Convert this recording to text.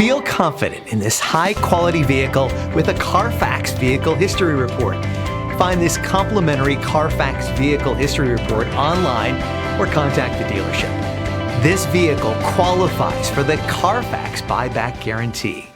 Feel confident in this high-quality vehicle with a Carfax Vehicle History Report. Find this complimentary Carfax Vehicle History Report online or contact the dealership. This vehicle qualifies for the Carfax Buyback Guarantee.